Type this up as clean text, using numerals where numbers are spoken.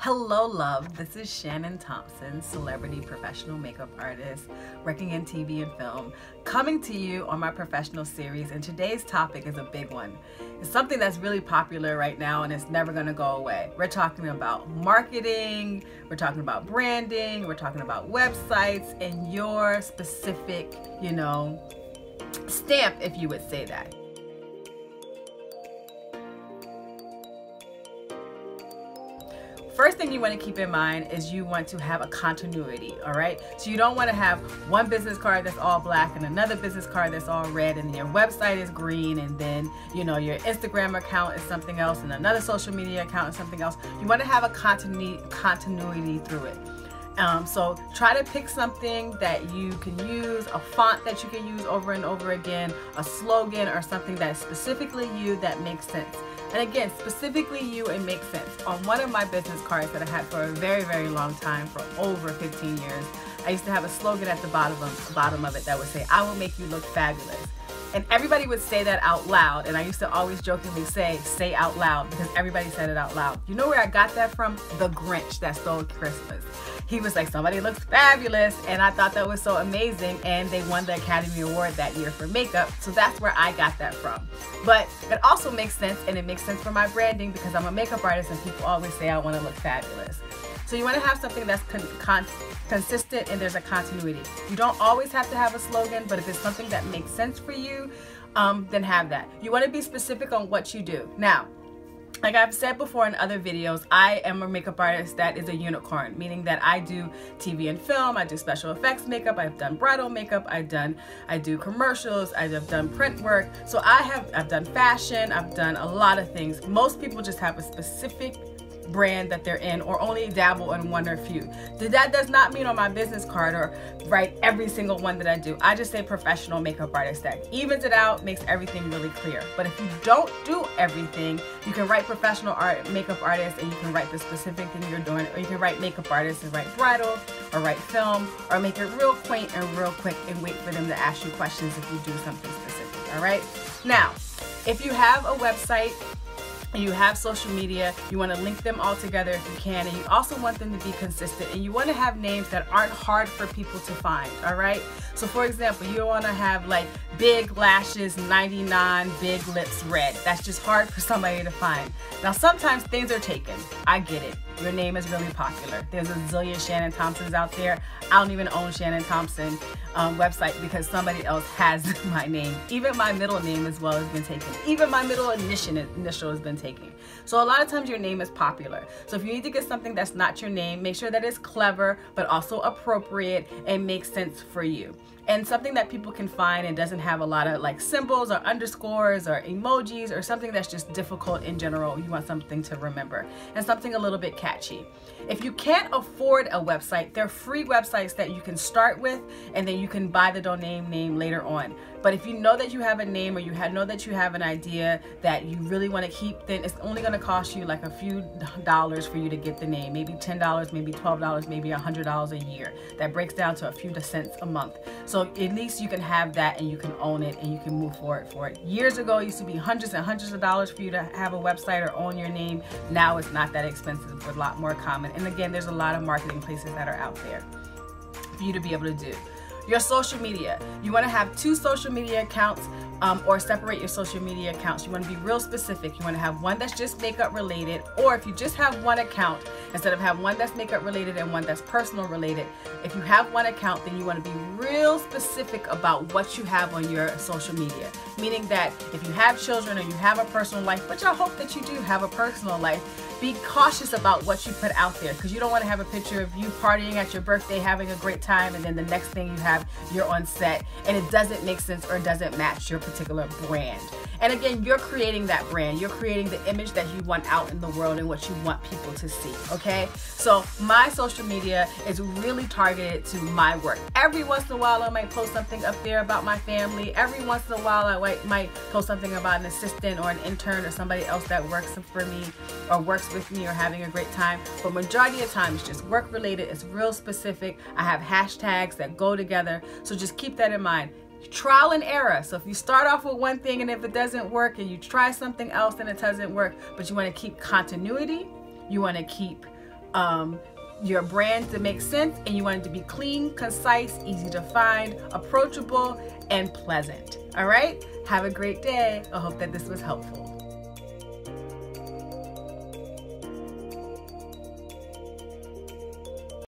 Hello, love. This is Shannon Thompson, celebrity professional makeup artist, working in TV and film, coming to you on my professional series. And today's topic is a big one. It's something that's really popular right now and it's never going to go away. We're talking about marketing, we're talking about branding, we're talking about websites and your specific, stamp, if you would say that. First thing you want to keep in mind is you want to have a continuity, all right? So you don't want to have one business card that's all black and another business card that's all red, and your website is green, and then, your Instagram account is something else, and another social media account is something else. You want to have a continuity through it. So try to pick something that you can use, a font that you can use over and over again, a slogan or something that's specifically you that makes sense. And again, specifically you and makes sense. On one of my business cards that I had for a very, very long time, for over 15 years, I used to have a slogan at the bottom of it that would say, "I will make you look fabulous." And everybody would say that out loud, and I used to always jokingly say out loud, because everybody said it out loud. You know where I got that from? The Grinch that stole Christmas. He was like, "Somebody looks fabulous," and I thought that was so amazing, and they won the Academy Award that year for makeup, so that's where I got that from. But it also makes sense, and it makes sense for my branding because I'm a makeup artist and people always say I want to look fabulous. So you want to have something that's consistent and there's a continuity. You don't always have to have a slogan, but if it's something that makes sense for you, then have that. You want to be specific on what you do. Now, like I've said before in other videos, I am a makeup artist that is a unicorn, meaning that I do TV and film, I do special effects makeup, I've done bridal makeup, I do commercials, I've done print work. So I've done fashion, I've done a lot of things. Most people just have a specific brand that they're in or only dabble in one or few. That does not mean on my business card or write every single one that I do. I just say professional makeup artist. That evens it out, makes everything really clear. But if you don't do everything, you can write professional makeup artist and you can write the specific thing you're doing, or you can write makeup artist and write bridal or write film, or make it real quaint and real quick and wait for them to ask you questions if you do something specific. All right? Now, if you have a website, you have social media, you want to link them all together if you can, and you also want them to be consistent, and you want to have names that aren't hard for people to find, all right? So for example, you want to have like big lashes 99, big lips red. That's just hard for somebody to find. Now sometimes things are taken. I get it. Your name is really popular. There's a zillion Shannon Thompsons out there. I don't even own Shannon Thompson website because somebody else has my name. Even my middle name as well has been taken. Even my middle initial has been taken. So a lot of times your name is popular. So if you need to get something that's not your name, make sure that it's clever but also appropriate and makes sense for you. And something that people can find and doesn't have a lot of like symbols or underscores or emojis or something that's just difficult in general. You want something to remember and something a little bit catchy. If you can't afford a website, there are free websites that you can start with and then you can buy the domain name later on. But if you know that you have a name or know that you have an idea that you really want to keep, then it's only going to cost you like a few dollars for you to get the name. Maybe $10, maybe $12, maybe $100 a year. That breaks down to a few cents a month. So at least you can have that and you can own it and you can move forward for it. Years ago, it used to be hundreds and hundreds of dollars for you to have a website or own your name. Now it's not that expensive. It's a lot more common. And again, there's a lot of marketing places that are out there for you to be able to do. Your social media. You want to have 2 social media accounts or separate your social media accounts. You want to be real specific. You want to have one that's just makeup related, or if you just have one account, instead of have one that's makeup related and one that's personal related, if you have one account, then you want to be real specific about what you have on your social media. Meaning that if you have children or you have a personal life, which I hope that you do have a personal life, be cautious about what you put out there, because you don't want to have a picture of you partying at your birthday having a great time and then the next thing you have, you're on set and it doesn't make sense or doesn't match your particular brand. And again, you're creating that brand. You're creating the image that you want out in the world and what you want people to see, okay? So my social media is really targeted to my work. Every once in a while, I might post something up there about my family. Every once in a while, I might post something about an assistant or an intern or somebody else that works for me or works with me or having a great time. But majority of the time, it's just work related. It's real specific. I have hashtags that go together. So just keep that in mind. Trial and error. So if you start off with one thing and if it doesn't work and you try something else and it doesn't work, but you want to keep continuity, you want to keep your brand to make sense, and you want it to be clean, concise, easy to find, approachable, and pleasant. All right? Have a great day. I hope that this was helpful.